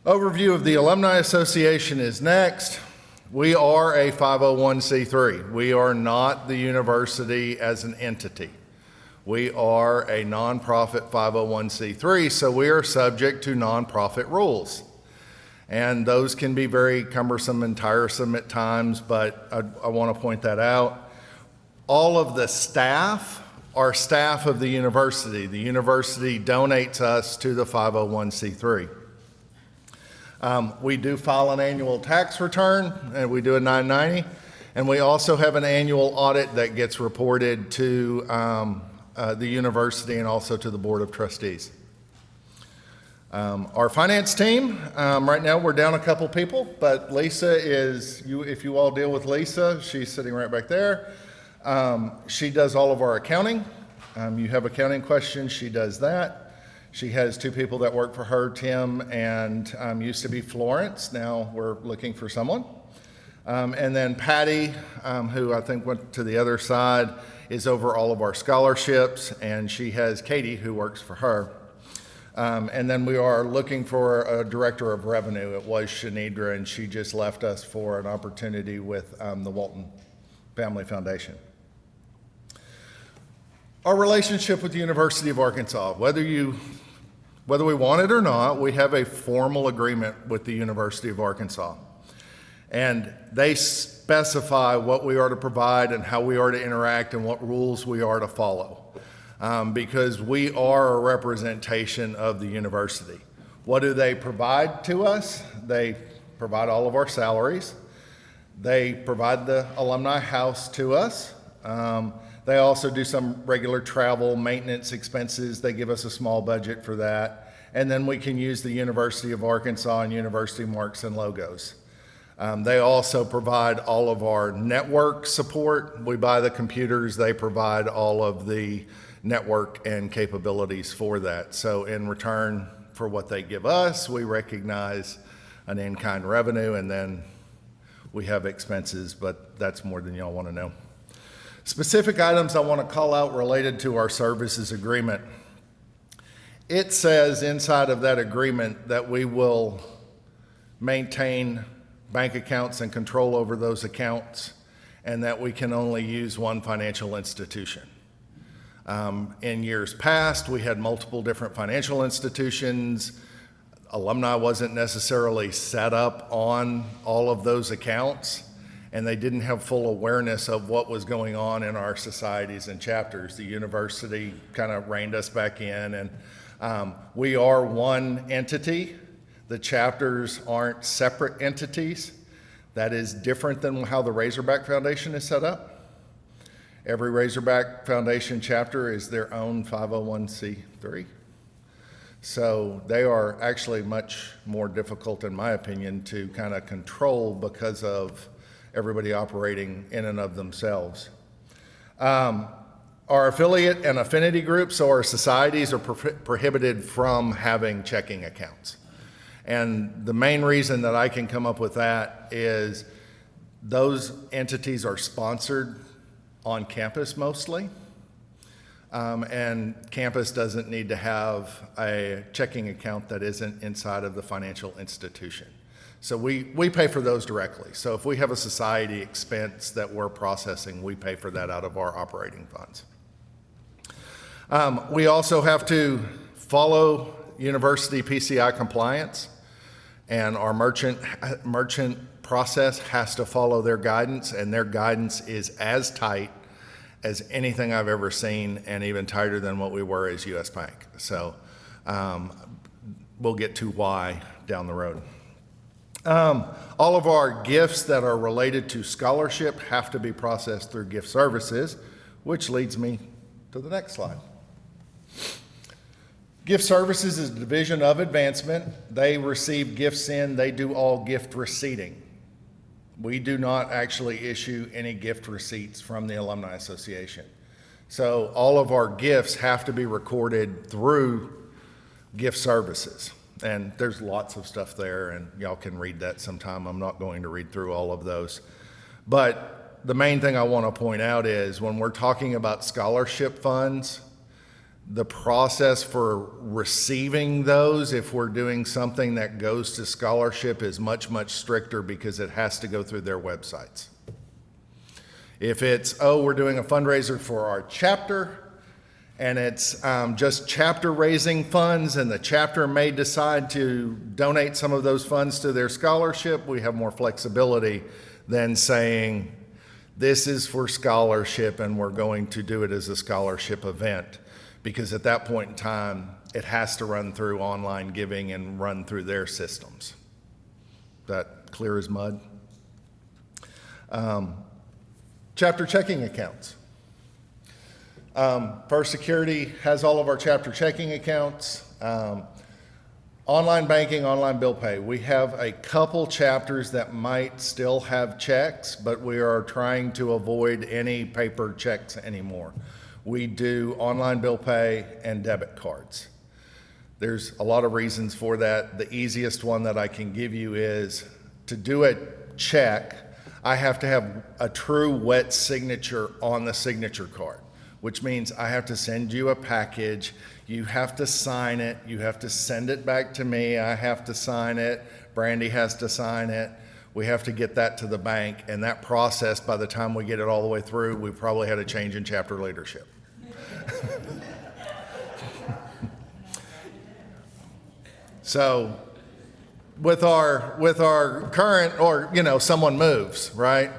Overview of the Alumni Association is next. We are a 501c3. We are not the university as an entity. We are a nonprofit 501c3, so we are subject to nonprofit rules. And those can be very cumbersome and tiresome at times, but I want to point that out. All of the staff are staff of the university. The university donates us to the 501c3. We do file an annual tax return, and we do a 990, and we also have an annual audit that gets reported to the university and also to the Board of Trustees. Our finance team, right now we're down a couple people, but Lisa is, if you all deal with Lisa, she's sitting right back there. She does all of our accounting. You have accounting questions, she does that. She has two people that work for her, Tim and used to be Florence. Now we're looking for someone. And then Patty, who I think went to the other side, is over all of our scholarships, and she has Katie, who works for her. And then we are looking for a director of revenue. It was Shanidra, and she just left us for an opportunity with the Walton Family Foundation. Our relationship with the University of Arkansas, whether we want it or not, we have a formal agreement with the University of Arkansas. And they specify what we are to provide and how we are to interact and what rules we are to follow. Because we are a representation of the university. What do they provide to us? They provide all of our salaries. They provide the alumni house to us. They also do some regular travel, maintenance expenses. They give us a small budget for that. And then we can use the University of Arkansas and university marks and logos. They also provide all of our network support. We buy the computers. They provide all of the network and capabilities for that. So in return for what they give us, we recognize an in-kind revenue, and then we have expenses, but that's more than y'all want to know. Specific items I want to call out related to our services agreement. It says inside of that agreement that we will maintain bank accounts and control over those accounts, and that we can only use one financial institution. In years past, we had multiple different financial institutions. Alumni wasn't necessarily set up on all of those accounts, and they didn't have full awareness of what was going on in our societies and chapters. The university kind of reined us back in, and we are one entity. The chapters aren't separate entities. That is different than how the Razorback Foundation is set up. Every Razorback Foundation chapter is their own 501c3. So they are actually much more difficult, in my opinion, to kind of control because of everybody operating in and of themselves. Our affiliate and affinity groups, so our societies, are prohibited from having checking accounts. And the main reason that I can come up with that is those entities are sponsored on campus mostly, and campus doesn't need to have a checking account that isn't inside of the financial institution. So we pay for those directly. So if we have a society expense that we're processing, we pay for that out of our operating funds. We also have to follow university PCI compliance, and our merchant process has to follow their guidance, and their guidance is as tight as anything I've ever seen, and even tighter than what we were as US Bank. So we'll get to why down the road. All of our gifts that are related to scholarship have to be processed through gift services, which leads me to the next slide. Gift services is a division of advancement. They receive gifts in, they do all gift receipting. We do not actually issue any gift receipts from the Alumni Association. So all of our gifts have to be recorded through gift services. And there's lots of stuff there, and y'all can read that sometime. I'm not going to read through all of those. But the main thing I want to point out is when we're talking about scholarship funds, The process for receiving those, if we're doing something that goes to scholarship, is much, much stricter because it has to go through their websites. If it's, we're doing a fundraiser for our chapter, and it's just chapter raising funds, and the chapter may decide to donate some of those funds to their scholarship, we have more flexibility than saying, this is for scholarship and we're going to do it as a scholarship event. Because at that point in time, it has to run through online giving and run through their systems. That clear as mud? Chapter checking accounts. First Security has all of our chapter checking accounts. Online banking, online bill pay. We have a couple chapters that might still have checks, but we are trying to avoid any paper checks anymore. We do online bill pay and debit cards. There's a lot of reasons for that. The easiest one that I can give you is to do a check, I have to have a true wet signature on the signature card, which means I have to send you a package, you have to sign it, you have to send it back to me, I have to sign it, Brandy has to sign it. We have to get that to the bank, and that process, by the time we get it all the way through, we probably had a change in chapter leadership. So with our current, or someone moves, right?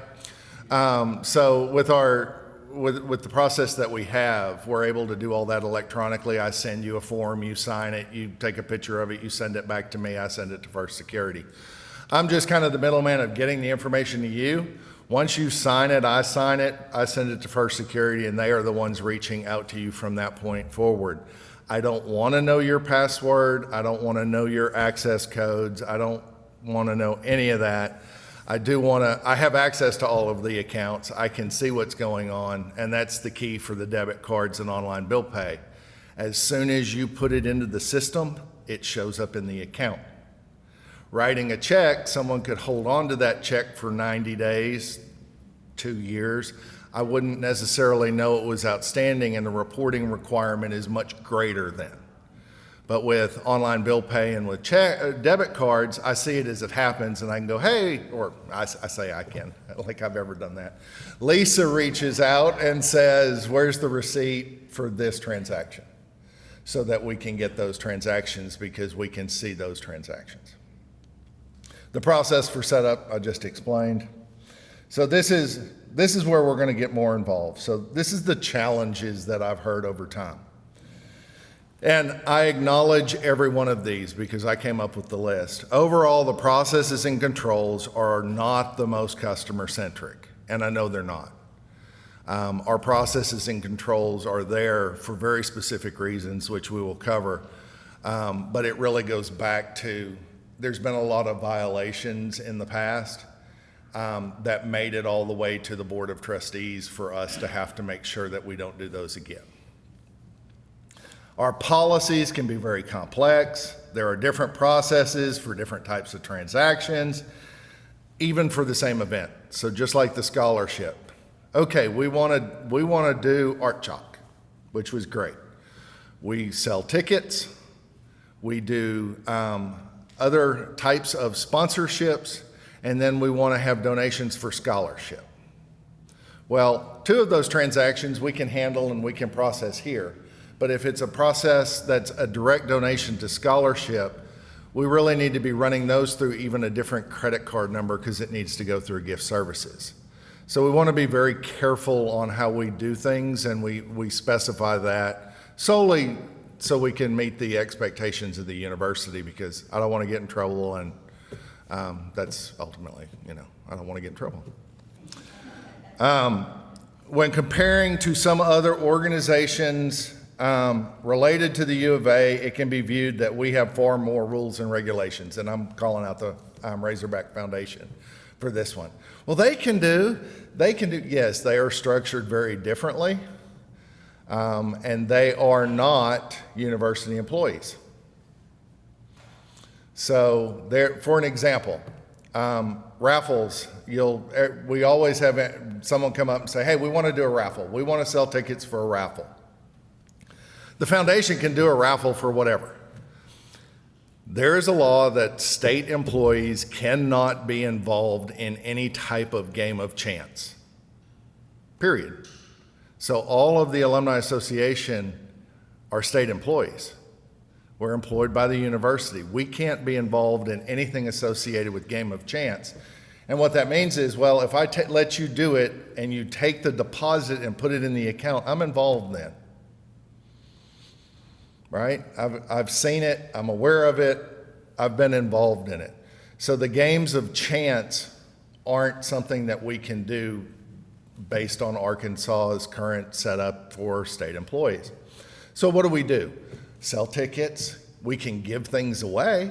So with the process that we have, we're able to do all that electronically. I send you a form, you sign it, you take a picture of it, you send it back to me, I send it to First Security. I'm just kind of the middleman of getting the information to you. Once you sign it, I send it to First Security, and they are the ones reaching out to you from that point forward. I don't want to know your password. I don't want to know your access codes. I don't want to know any of that. I have access to all of the accounts. I can see what's going on, and that's the key for the debit cards and online bill pay. As soon as you put it into the system, it shows up in the account. Writing a check, someone could hold on to that check for 90 days, 2 years. I wouldn't necessarily know it was outstanding, and the reporting requirement is much greater then. But with online bill pay and with debit cards, I see it as it happens, and I can go, hey, or I say I can, like I've ever done that. Lisa reaches out and says, where's the receipt for this transaction? So that we can get those transactions because we can see those transactions. The process for setup, I just explained. So this is where we're going to get more involved. So this is the challenges that I've heard over time. And I acknowledge every one of these because I came up with the list. Overall, the processes and controls are not the most customer-centric, and I know they're not. Our processes and controls are there for very specific reasons, which we will cover. But it really goes back to there's been a lot of violations in the past that made it all the way to the Board of Trustees for us to have to make sure that we don't do those again. Our policies can be very complex. There are different processes for different types of transactions, even for the same event. So just like the scholarship. Okay, we want to do Art Chalk, which was great. We sell tickets. We do other types of sponsorships, and then we want to have donations for scholarship. Well, 2 of those transactions we can handle and we can process here. But if it's a process that's a direct donation to scholarship, we really need to be running those through even a different credit card number because it needs to go through gift services. So we want to be very careful on how we do things, and we specify that solely so we can meet the expectations of the university, because I don't want to get in trouble, and that's ultimately, I don't want to get in trouble. When comparing to some other organizations related to the U of A, it can be viewed that we have far more rules and regulations, and I'm calling out the Razorback Foundation for this one. Well, they can do, yes, they are structured very differently, and they are not university employees. So there, for an example, raffles, we always have someone come up and say, hey, we want to do a raffle. We want to sell tickets for a raffle. The foundation can do a raffle for whatever. There is a law that state employees cannot be involved in any type of game of chance, period. So all of the Alumni Association are state employees. We're employed by the university. We can't be involved in anything associated with game of chance. And what that means is, well, if I let you do it and you take the deposit and put it in the account, I'm involved then. Right? I've seen it, I'm aware of it, I've been involved in it. So the games of chance aren't something that we can do based on Arkansas's current setup for state employees. So what do? Sell tickets, we can give things away.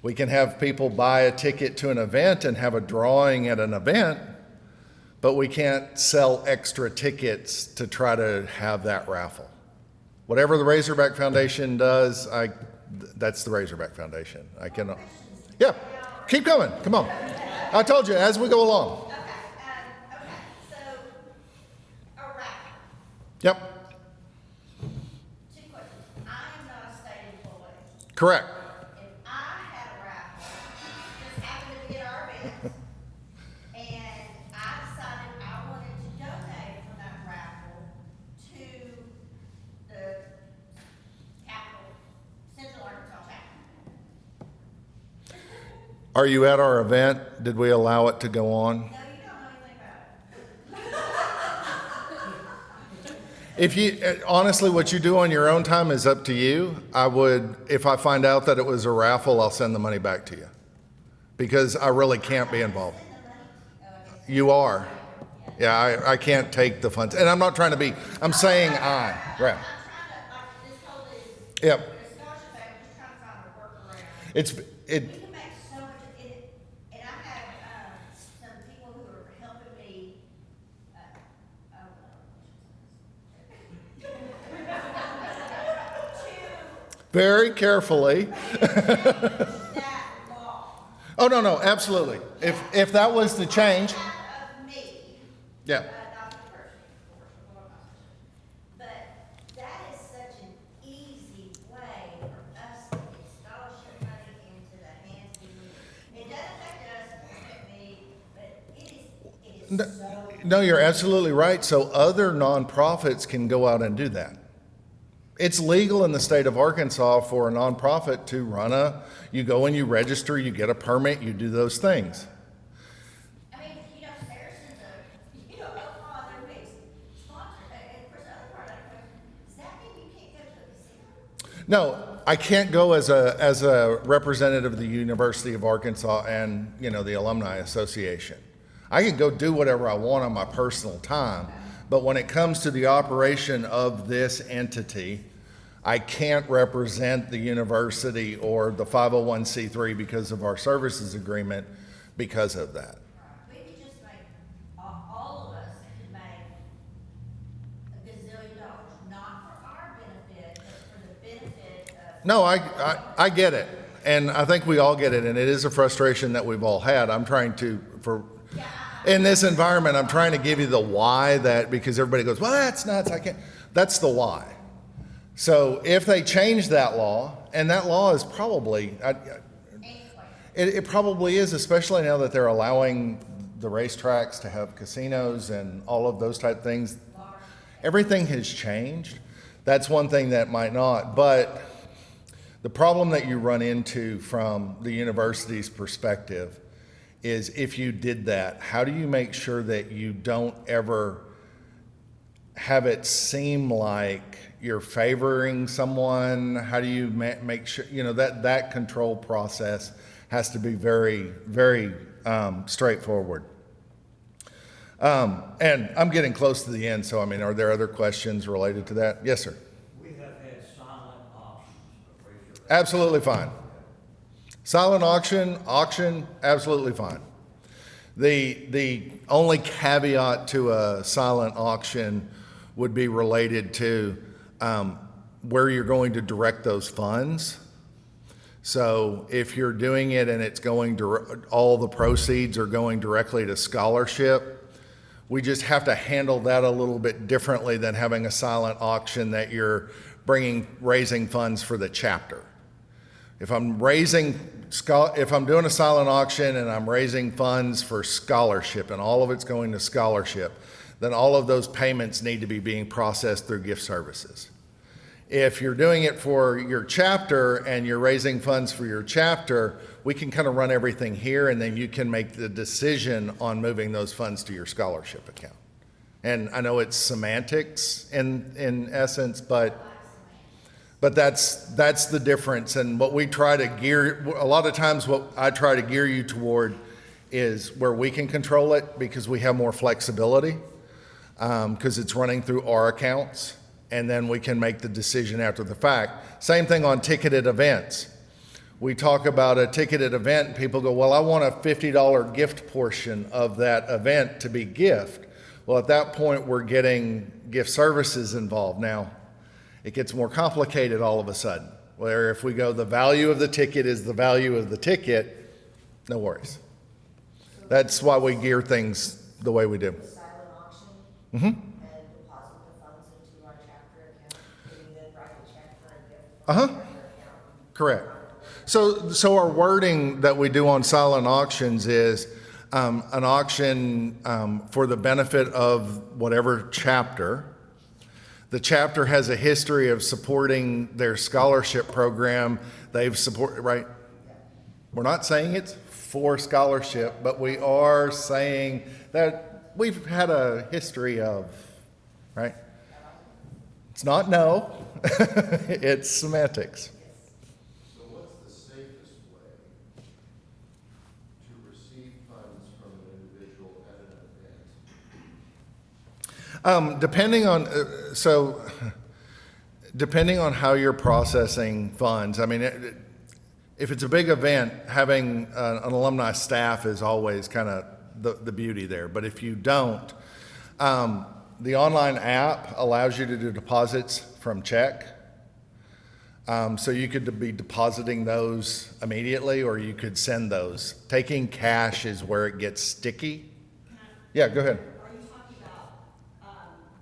We can have people buy a ticket to an event and have a drawing at an event, but we can't sell extra tickets to try to have that raffle. Whatever the Razorback Foundation does, that's the Razorback Foundation. I cannot. Yeah, keep coming. Come on. I told you as we go along. Okay, so a raffle. Yep. Two questions. I am not a state employee. Correct. If I had a raffle, just happened to be at our event, and I decided I wanted to donate from that raffle to the capital, Central Arkansas chapter. Are you at our event? Did we allow it to go on? No, you don't know anything about it. If you, honestly, what you do on your own time is up to you. I would, if I find out that it was a raffle, I'll send the money back to you because I really can't be involved. You are. Yeah, I can't take the funds. And I'm not trying to be, I'm saying I. Right. I'm trying to, like, this whole is. Yep. The scholarship act, I'm just trying to find a workaround. It's, We it, can make so much of it, and I have, some people who are helping me, very carefully. that law. Oh, no, absolutely. If that was to change, Of me, yeah. not the person, of course, or not the person. But that is such an easy way for us to get scholarship money into the hands of people. It doesn't affect us, it doesn't affect me, but it is so. No, you're absolutely right. So other nonprofits can go out and do that. It's legal in the state of Arkansas for a nonprofit to run you go and you register, you get a permit, you do those things. I mean, Saracens Oklahoma, they're big sponsors, and of course, the other part of that question, does that mean you can't go to a casino? No, I can't go as a representative of the University of Arkansas and, the Alumni Association. I can go do whatever I want on my personal time, but when it comes to the operation of this entity, I can't represent the university or the 501c3 because of our services agreement because of that. We could just make, all of us could make a gazillion dollars, not for our benefit, but for the benefit of. No, I get it. And I think we all get it. And it is a frustration that we've all had. I'm trying to, in this environment, I'm trying to give you the why because everybody goes, well, that's nuts. I can't. That's the why. So if they change that law, and that law is probably, it probably is, especially now that they're allowing the racetracks to have casinos and all of those type things. Everything has changed. That's one thing that might not. But the problem that you run into from the university's perspective is if you did that, how do you make sure that you don't ever have it seem like you're favoring someone? How do you make sure, that control process has to be very, very straightforward. And I'm getting close to the end, so are there other questions related to that? Yes, sir. We have had silent auctions. Absolutely fine. Silent auction, absolutely fine. The only caveat to a silent auction would be related to where you're going to direct those funds. So if you're doing it and it's all the proceeds are going directly to scholarship, we just have to handle that a little bit differently than having a silent auction that you're raising funds for the chapter. If I'm doing a silent auction and I'm raising funds for scholarship and all of it's going to scholarship, then all of those payments need to be being processed through gift services. If you're doing it for your chapter and you're raising funds for your chapter, we can kind of run everything here, and then you can make the decision on moving those funds to your scholarship account. And I know it's semantics in essence, but that's the difference. And what we try to gear, a lot of times what I try to gear you toward is where we can control it, because we have more flexibility, because it's running through our accounts, and then we can make the decision after the fact. Same thing on ticketed events. We talk about a ticketed event and people go, well, I want a $50 gift portion of that event to be gift. Well, at that point, we're getting gift services involved. Now, it gets more complicated all of a sudden, where if we go, the value of the ticket is the value of the ticket, no worries. That's why we gear things the way we do. Silent auction Mm-hmm. and deposit the funds into our chapter account. Can you then write a check for a gift? Uh-huh. from our account? Correct. So our wording that we do on silent auctions is an auction for the benefit of whatever chapter. The chapter has a history of supporting their scholarship program. They've supported, right? We're not saying it's for scholarship, but we are saying that we've had a history of, right? It's not no, it's semantics. So what's the safest way to receive funds from an individual at an event? Depending on how you're processing funds, I mean, if it's a big event, having an alumni staff is always kind of the beauty there. But if you don't, the online app allows you to do deposits from check. So you could be depositing those immediately, or you could send those. Taking cash is where it gets sticky. Yeah, go ahead. Are you talking about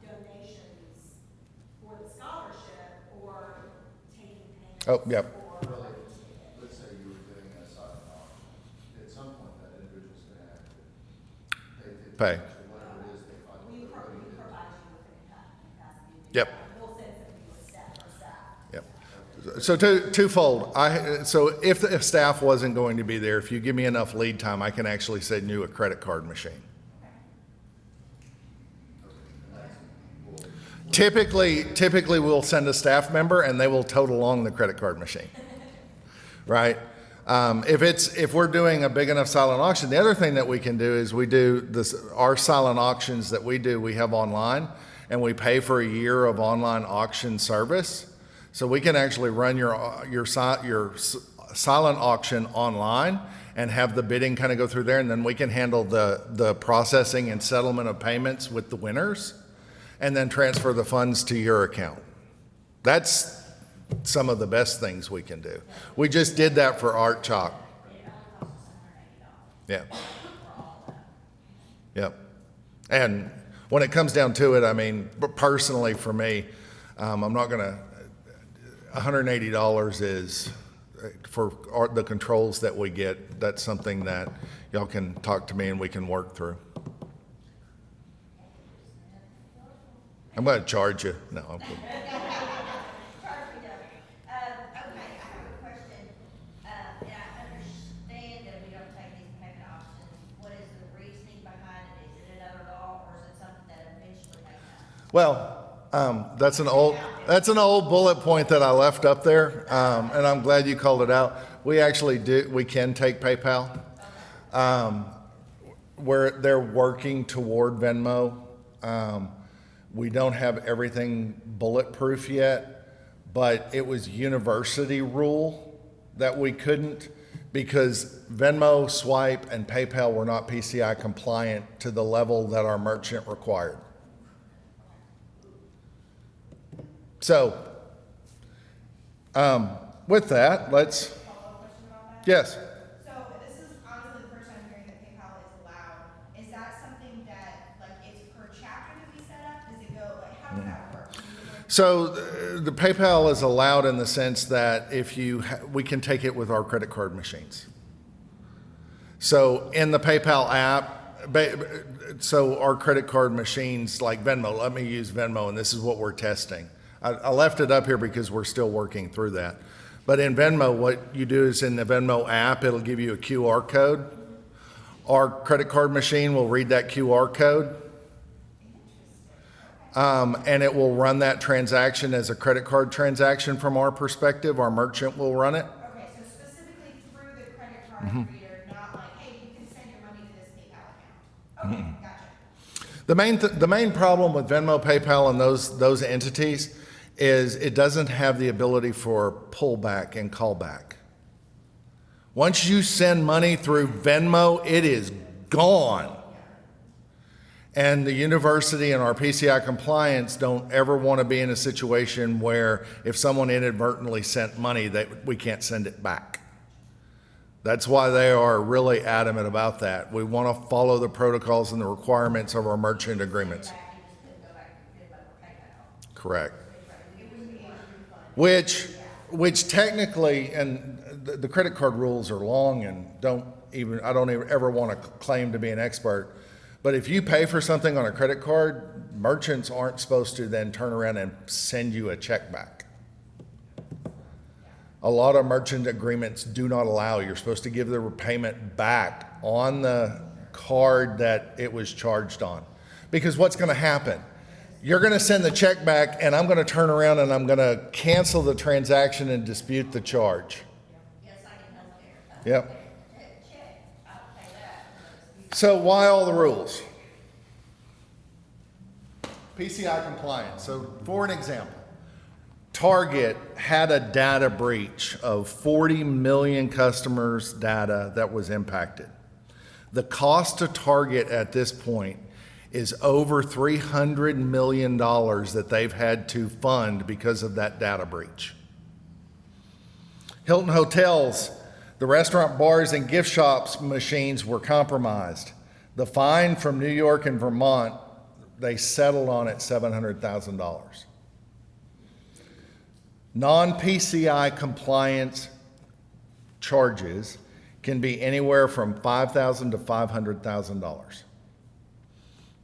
donations for the scholarship or taking payments? Oh, yep. for- Let's say you were doing a silent auction. At some point, that individual's gonna have to Pay. whatever it is they find. We provide you with the capacity. Yep. We'll send something with staff or staff. Yep. So twofold. So if staff wasn't going to be there, if you give me enough lead time, I can actually send you a credit card machine. Typically we'll send a staff member and they will tote along the credit card machine, right? If we're doing a big enough silent auction, the other thing that we can do is we do this, our silent auctions that we have online, and we pay for a year of online auction service. So we can actually run your silent auction online and have the bidding kind of go through there, and then we can handle the processing and settlement of payments with the winners, and then transfer the funds to your account. That's some of the best things we can do. We just did that for Art Chalk. Yeah. Yep. And when it comes down to it, I mean, personally for me, I'm not gonna, $180 is for the controls that we get. That's something that y'all can talk to me and we can work through. I'm gonna charge you. No, I'm kidding. Okay, I have a question. And I understand that we don't take these payment options. What is the reasoning behind it? Is it another law, or is it something that eventually may come? Well, that's an old bullet point that I left up there, and I'm glad you called it out. We can take PayPal. They're working toward Venmo. We don't have everything bulletproof yet, but it was university rule that we couldn't, because Venmo, Swipe, and PayPal were not PCI compliant to the level that our merchant required. So, with that, let's, Follow-up question about that? yes. So this is honestly the first time hearing that PayPal is allowed. Is that something that, like, it's per chapter that we set up? Does it go, like, how does that work? So the PayPal is allowed in the sense that we can take it with our credit card machines. So in the PayPal app, so our credit card machines like Venmo, let me use Venmo, and this is what we're testing. I left it up here because we're still working through that. But in Venmo, what you do is in the Venmo app, it'll give you a QR code. Our credit card machine will read that QR code. And it will run that transaction as a credit card transaction from our perspective. Our merchant will run it. Okay, so specifically through the credit card reader, not like, hey, you can send your money to this PayPal account. Okay, gotcha. The main problem with Venmo, PayPal, and those entities is it doesn't have the ability for pullback and callback. Once you send money through Venmo, it is gone. And the university and our PCI compliance don't ever want to be in a situation where if someone inadvertently sent money, that we can't send it back. That's why they are really adamant about that. We want to follow the protocols and the requirements of our merchant agreements. Correct. Which technically, and the credit card rules are long and I don't ever want to claim to be an expert. But if you pay for something on a credit card, merchants aren't supposed to then turn around and send you a check back. A lot of merchant agreements do not allow. You're supposed to give the repayment back on the card that it was charged on. Because what's going to happen? You're going to send the check back, and I'm going to turn around and I'm going to cancel the transaction and dispute the charge. Yes, I can help there. Yep. Check, I'll pay that. So why all the rules? PCI compliance. So for an example, Target had a data breach of 40 million customers' data that was impacted. The cost to Target at this point is over $300 million that they've had to fund because of that data breach. Hilton Hotels, the restaurant, bars, and gift shops machines were compromised. The fine from New York and Vermont, they settled on at $700,000. Non-PCI compliance charges can be anywhere from $5,000 to $500,000.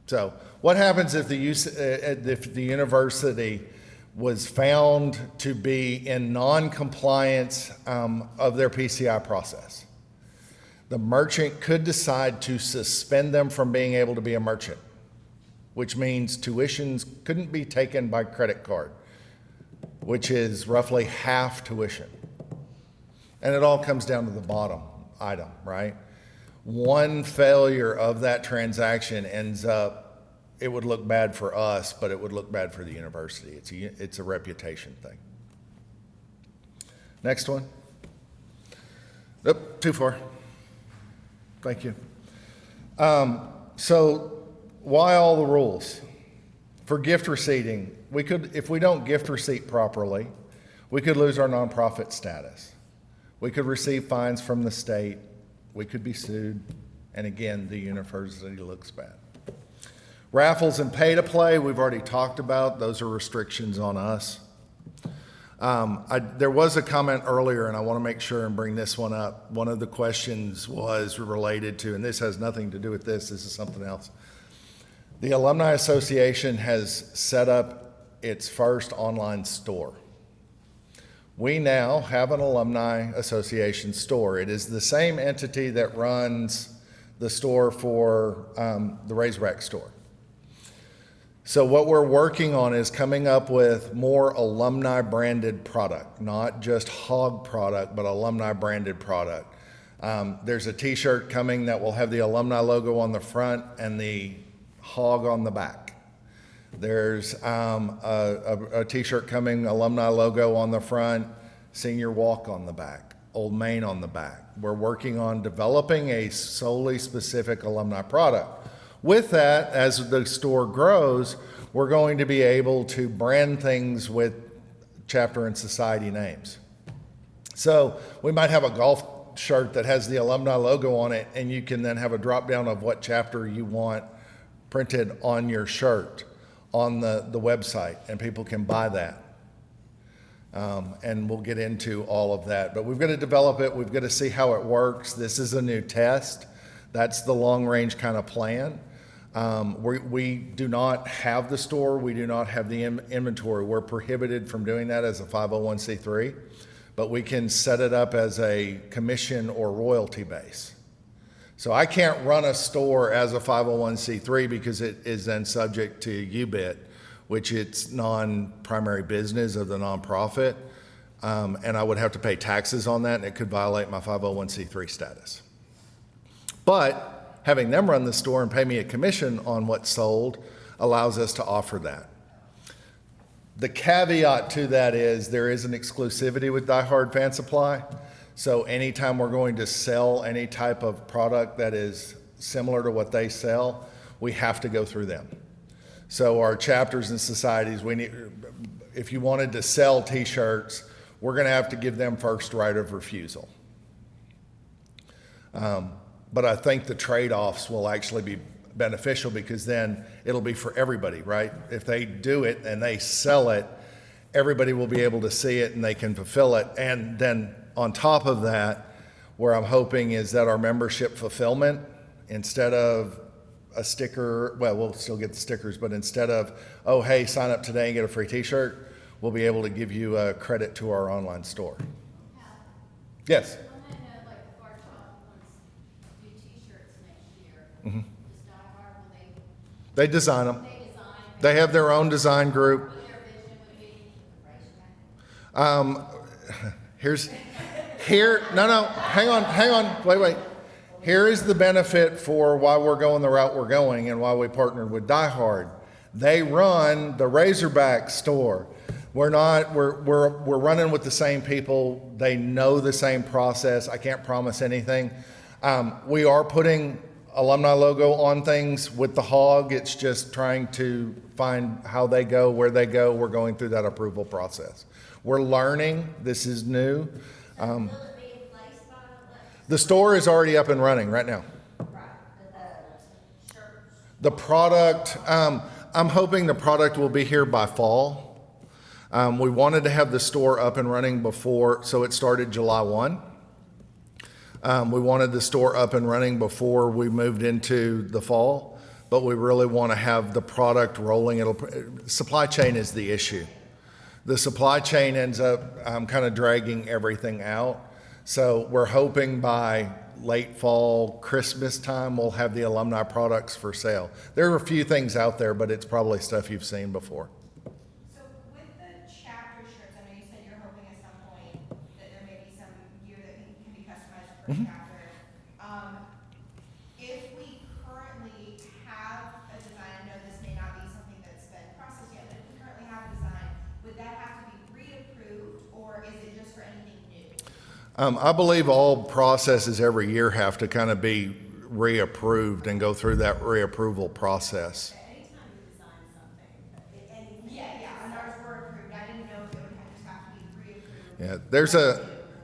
So what happens if the university was found to be in non-compliance of their PCI process? The merchant could decide to suspend them from being able to be a merchant, which means tuitions couldn't be taken by credit card, which is roughly half tuition. And it all comes down to the bottom item, right? One failure of that transaction ends up, it would look bad for us, but it would look bad for the university. It's a reputation thing. Next one. Nope, too far. Thank you. So why all the rules? For gift receipting, if we don't gift receipt properly, we could lose our nonprofit status. We could receive fines from the state. We could be sued, and again, the university looks bad. Raffles and pay to play, we've already talked about. Those are restrictions on us. There was a comment earlier, and I want to make sure and bring this one up. One of the questions was related to, and this has nothing to do with this is something else. The Alumni Association has set up its first online store. We now have an Alumni Association store. It is the same entity that runs the store for the Razorback store. So what we're working on is coming up with more alumni branded product, not just hog product, but alumni branded product. There's a t-shirt coming that will have the alumni logo on the front and the hog on the back. There's a t-shirt coming, alumni logo on the front, senior walk on the back, Old Main on the back. We're working on developing a solely specific alumni product. With that, as the store grows, we're going to be able to brand things with chapter and society names. So we might have a golf shirt that has the alumni logo on it, and you can then have a drop down of what chapter you want printed on your shirt on the website, and people can buy that. And we'll get into all of that. But we've got to develop it. We've got to see how it works. This is a new test. That's the long-range kind of plan. We do not have the store. We do not have the inventory. We're prohibited from doing that as a 501c3, but we can set it up as a commission or royalty base. So I can't run a store as a 501c3 because it is then subject to UBIT, which it's non-primary business of the nonprofit, and I would have to pay taxes on that, and it could violate my 501c3 status. But having them run the store and pay me a commission on what's sold allows us to offer that. The caveat to that is there is an exclusivity with Die Hard Fan Supply. So anytime we're going to sell any type of product that is similar to what they sell, we have to go through them. So our chapters and societies, if you wanted to sell t-shirts, we're going to have to give them first right of refusal. But I think the trade-offs will actually be beneficial because then it'll be for everybody, right? If they do it and they sell it, everybody will be able to see it and they can fulfill it. And then on top of that, where I'm hoping is that our membership fulfillment, instead of a sticker, well, we'll still get the stickers, but instead of, oh, hey, sign up today and get a free t-shirt, we'll be able to give you a credit to our online store. Yes? I know, like, the bar shop wants to do t-shirts next year. Mhm. Does Die Hard, will They design them. they design? They have their own design group. What their vision would be for the racetrack? Hang on, wait. Here is the benefit for why we're going the route we're going and why we partnered with Die Hard. They run the Razorback store. We're running with the same people. They know the same process. I can't promise anything. We are putting alumni logo on things with the hog. It's just trying to find how they go, where they go. We're going through that approval process. We're learning. This is new. Will it be in place by The store is already up and running right now. The product, I'm hoping the product will be here by fall. We wanted to have the store up and running before, so it started July 1. We wanted the store up and running before we moved into the fall, but we really want to have the product rolling. Supply chain is the issue. The supply chain ends up kind of dragging everything out. So we're hoping by late fall, Christmas time, we'll have the alumni products for sale. There are a few things out there, but it's probably stuff you've seen before. So with the chapter shirts, I know you said you're hoping at some point that there may be some gear that can be customized for a chapter. If we currently have a design, I know this may not be something that's been processed yet, but if we currently have a design, would that have to be reapproved or is it just for anything new? I believe all processes every year have to kind of be reapproved and go through that reapproval process. Anytime you design something, anything. Yeah, and ours were approved. I didn't know if it would just have to be reapproved. Yeah,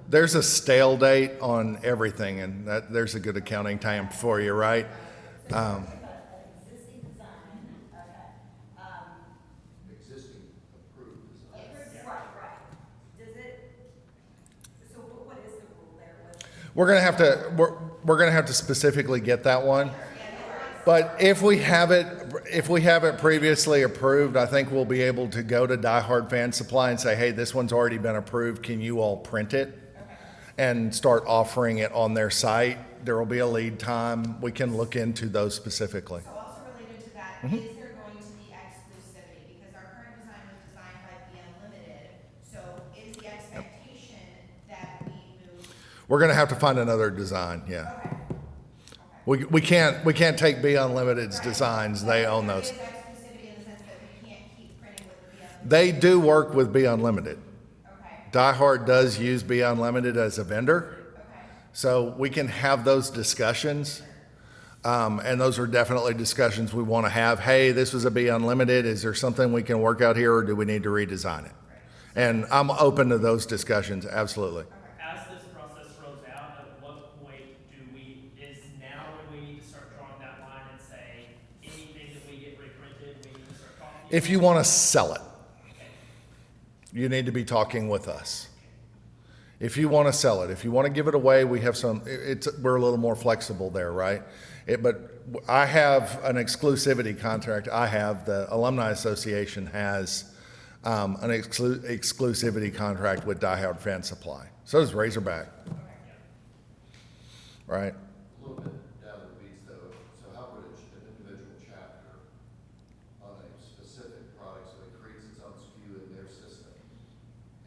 there's a stale date on everything, and there's a good accounting time for you, right? An existing design, okay. Existing approved design. Right. Does it, so what is the rule there with? We're gonna have to specifically get that one. But if we have it previously approved, I think we'll be able to go to Die Hard Fan Supply and say, hey, this one's already been approved. Can you all print it? And start offering it on their site. There will be a lead time. We can look into those specifically. So also related to that, is there going to be exclusivity? Because our current design was designed by Be Unlimited. So is the expectation that we move? We're gonna have to find another design, yeah. Okay. We can't take Be Unlimited's designs. They own those. There is exclusivity in the sense that we can't keep printing with Be Unlimited. They do work with Be Unlimited. Okay. Die Hard does use Be Unlimited as a vendor. Okay. So we can have those discussions. And those are definitely discussions we want to have. Hey, this was a Be Unlimited. Is there something we can work out here or do we need to redesign it? And I'm open to those discussions, absolutely. As this process rolls out, at what point is now when we need to start drawing that line and say, anything that we get reprinted, we need to start talking? If you want to sell it. you need to be talking with us. If you want to sell it, if you want to give it away, we have we're a little more flexible there, right? But I have an exclusivity contract. The Alumni Association has an exclusivity contract with Die Hard Fan Supply. So does Razorback. Right? A little bit down the weeds though, so how would an individual chapter on a specific product, so it creates its own SKU in their system,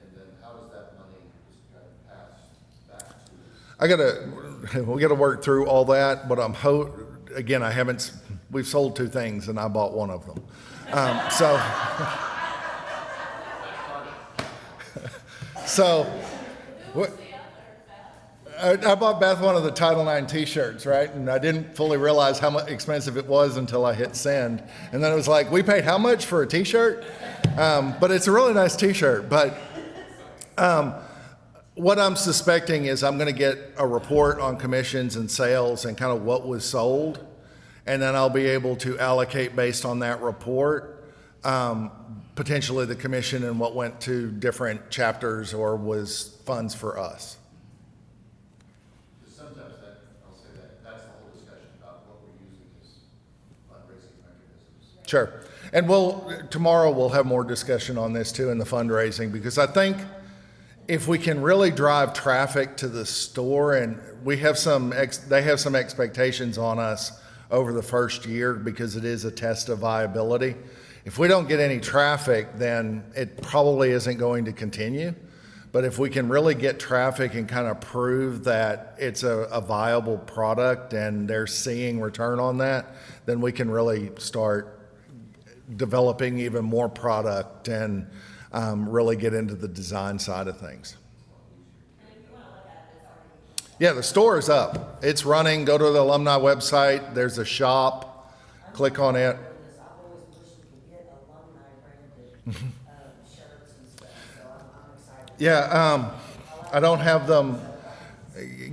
and then how does that money just kind of pass back to? We gotta work through all that, but again, we've sold 2 things and I bought one of them. I bought Beth one of the Title IX t-shirts, right? And I didn't fully realize how much expensive it was until I hit send. And then it was like, we paid how much for a t-shirt? But it's a really nice t-shirt. But what I'm suspecting is I'm going to get a report on commissions and sales and kind of what was sold. And then I'll be able to allocate based on that report, potentially the commission and what went to different chapters or was funds for us. Sometimes I'll say that's the whole discussion about what we're using as fundraising mechanisms. Sure. And tomorrow we'll have more discussion on this too in the fundraising, because I think if we can really drive traffic to the store, and they have some expectations on us over the first year because it is a test of viability. If we don't get any traffic, then it probably isn't going to continue. But if we can really get traffic and kind of prove that it's a viable product and they're seeing return on that, then we can really start developing even more product and really get into the design side of things. Yeah, the store is up. It's running. Go to the alumni website. There's a shop. Click on it. I've always wished we could get alumni branded shirts and stuff, so I'm excited. Yeah, I don't have them.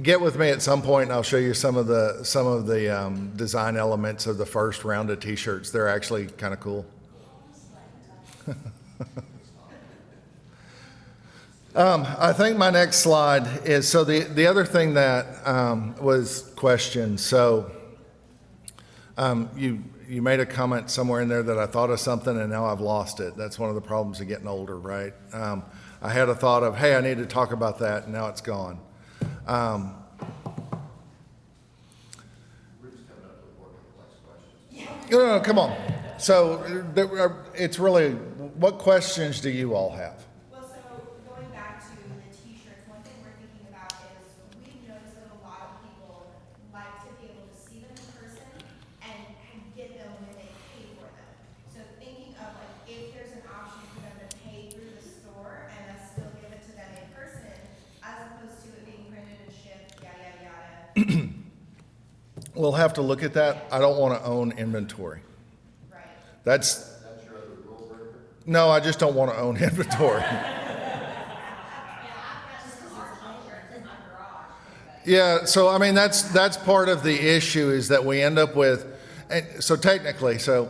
Get with me at some point, and I'll show you some of the design elements of the first round of T-shirts. They're actually kind of cool. I think my next slide is, so the other thing that was questioned. So you made a comment somewhere in there that I thought of something and now I've lost it. That's one of the problems of getting older, right? I had a thought of, hey, I need to talk about that, and now it's gone. No, come on. So it's really, what questions do you all have? Well, so going back to the t-shirts, one thing we're thinking about is we've noticed that a lot of people like to be able to see them in person and get them when they pay for them. So thinking of like if there's an option for them to pay through the store and us still give it to them in person, as opposed to it being printed and shipped, yada, yada, yada. We'll have to look at that. I don't want to own inventory. Right. That's Your other rule breaker? no, I just don't want to own inventory. Yeah, so I mean that's part of the issue is that we end up with, and so technically, so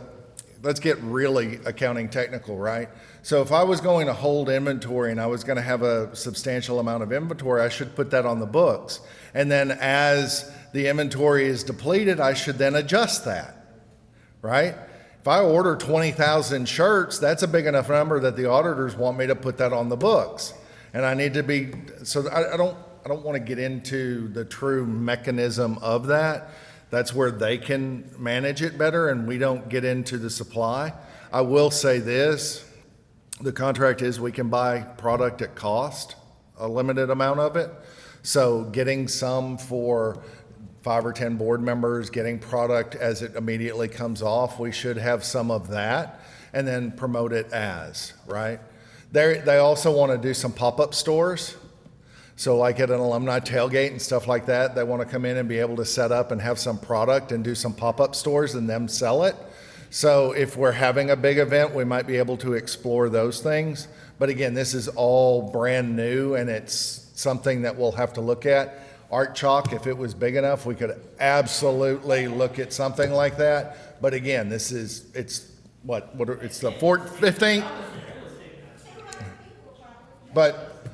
let's get really accounting technical, right? So if I was going to hold inventory and I was going to have a substantial amount of inventory, I should put that on the books. And then as the inventory is depleted, I should then adjust that, right? If I order 20,000 shirts, that's a big enough number that the auditors want me to put that on the books. And I need to be, so I don't want to get into the true mechanism of that. That's where they can manage it better and we don't get into the supply. I will say this, the contract is we can buy product at cost, a limited amount of it. So getting some for 5 or 10 board members, getting product as it immediately comes off, we should have some of that and then promote it as, right? They also want to do some pop-up stores. So like at an alumni tailgate and stuff like that, they want to come in and be able to set up and have some product and do some pop-up stores and them sell it. So if we're having a big event, we might be able to explore those things. But again, this is all brand new and it's something that we'll have to look at. Art Chalk, if it was big enough, we could absolutely look at something like that. But again, it's the 15th? But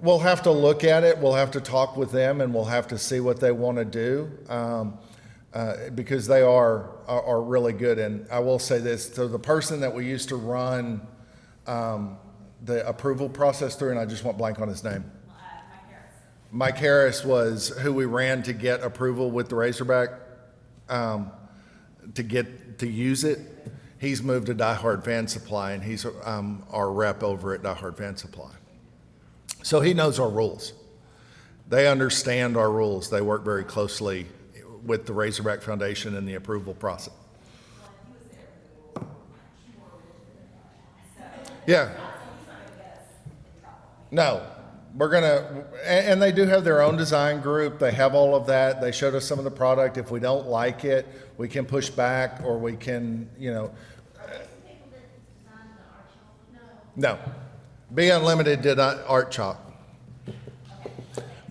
we'll have to look at it, we'll have to talk with them, and we'll have to see what they want to do, because they are really good. And I will say this, so the person that we used to run the approval process through, and I just went blank on his name. Mike Harris was who we ran to get approval with the Razorback, to use it. He's moved to Die Hard Fan Supply, and he's our rep over at Die Hard Fan Supply. So he knows our rules. They understand our rules. They work very closely with the Razorback Foundation in the approval process. Yeah. No, we're gonna, and they do have their own design group. They have all of that. They showed us some of the product. If we don't like it, we can push back, or we can, People that designed the Arkansas, no. No. Be Unlimited did Art Chalk.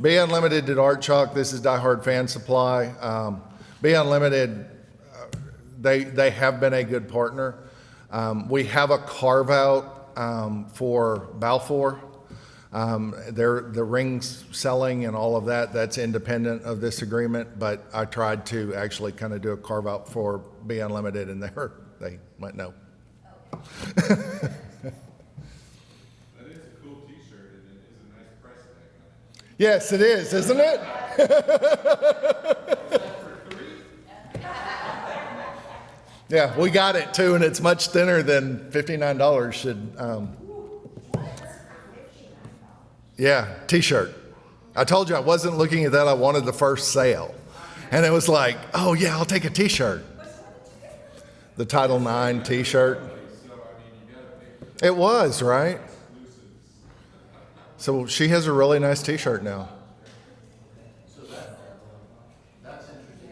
Be Unlimited did Art Chalk. This is Die Hard Fan Supply. Be Unlimited, they have been a good partner. We have a carve out for Balfour. The rings selling and all of that, that's independent of this agreement, but I tried to actually kind of do a carve out for Be Unlimited, and they went no. That is a cool t-shirt, and it is a nice price tag on it. Yes, it is, isn't it? Yeah, we got it too, and it's much thinner than $59 should. Yeah, t-shirt. I told you I wasn't looking at that. I wanted the first sale. And it was like, oh yeah, I'll take a t-shirt. The Title IX t-shirt. It was, right? So she has a really nice t-shirt now. So that's interesting,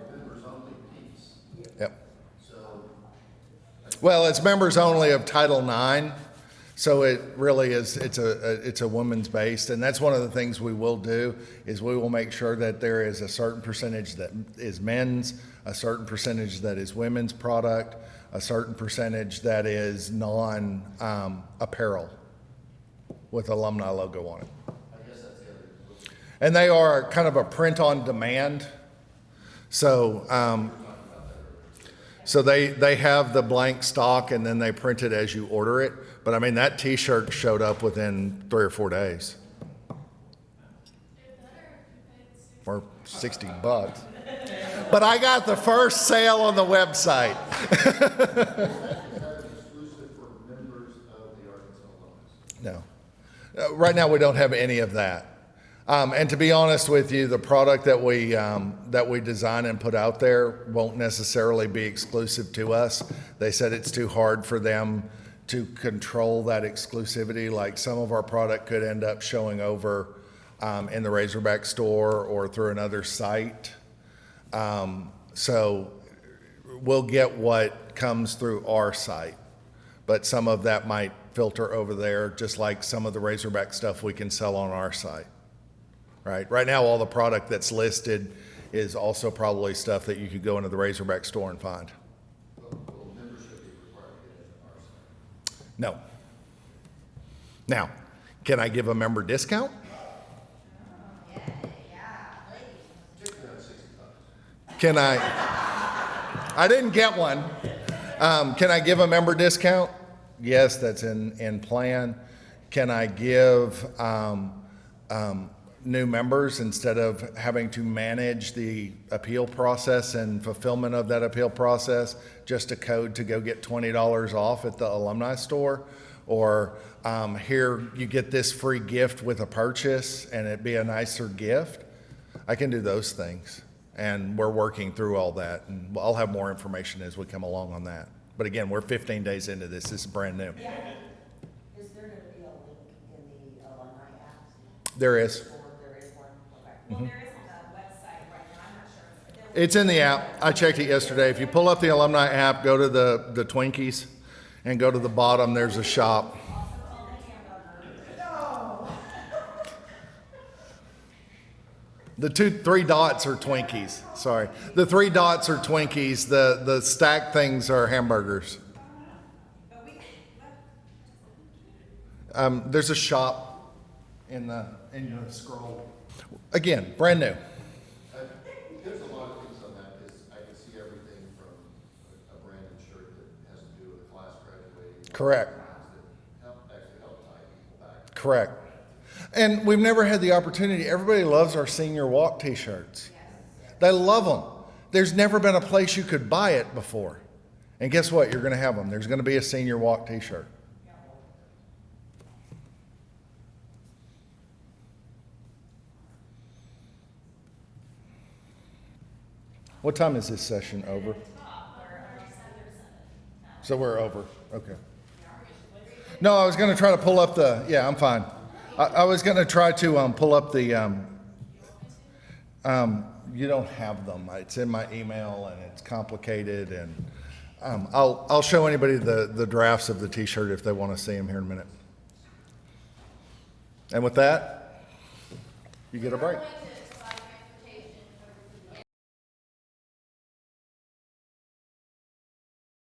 members only piece. Yep. So, Well, it's members only of Title IX. So it really is, it's a women's based, and that's one of the things we will do, is we will make sure that there is a certain percentage that is men's, a certain percentage that is women's product, a certain percentage that is non-apparel with alumni logo on it. I guess that's the other. And they are kind of a print on demand. So, so they have the blank stock, and then they print it as you order it. But I mean, that t-shirt showed up within 3 or 4 days. Or $60. But I got the first sale on the website. Is that exclusive for members of the Arkansas Alumni? No. Right now, we don't have any of that. And to be honest with you, the product that we design and put out there won't necessarily be exclusive to us. They said it's too hard for them to control that exclusivity. Like, some of our product could end up showing over in the Razorback store or through another site. So we'll get what comes through our site, but some of that might filter over there, just like some of the Razorback stuff we can sell on our site. Right now, all the product that's listed is also probably stuff that you could go into the Razorback store and find. Will membership be required to get into our site? No. Now, can I give a member discount? Particularly at $60. Can I didn't get one. Can I give a member discount? Yes, that's in plan. Can I give new members, instead of having to manage the appeal process and fulfillment of that appeal process, just a code to go get $20 off at the alumni store? Or here, you get this free gift with a purchase, and it'd be a nicer gift? I can do those things, and we're working through all that, and I'll have more information as we come along on that. But again, we're 15 days into this. This is brand new. Is there gonna be a link in the alumni app? There is. Or there is one? Okay. Well, there isn't a website right now, I'm not sure. It's in the app. I checked it yesterday. If you pull up the alumni app, go to the Twinkies, and go to the bottom, there's a shop. The 3 dots are Twinkies. Sorry. The 3 dots are Twinkies. The stacked things are hamburgers. There's a shop. in your scroll. Again, brand new. There's a lot of things on that, because I can see everything from a branded shirt that has to do with a class graduating. Correct. That actually help tie people back. Correct. And we've never had the opportunity. Everybody loves our senior walk t-shirts. They love them. There's never been a place you could buy it before. And guess what? You're going to have them. There's going to be a senior walk t-shirt. What time is this session over? So we're over. Okay. No, I was going to try to pull up yeah, I'm fine. I was going to try to pull up the, you don't have them. It's in my email and it's complicated, and I'll show anybody the drafts of the t-shirt if they want to see them here in a minute. And with that, you get a break. We're going to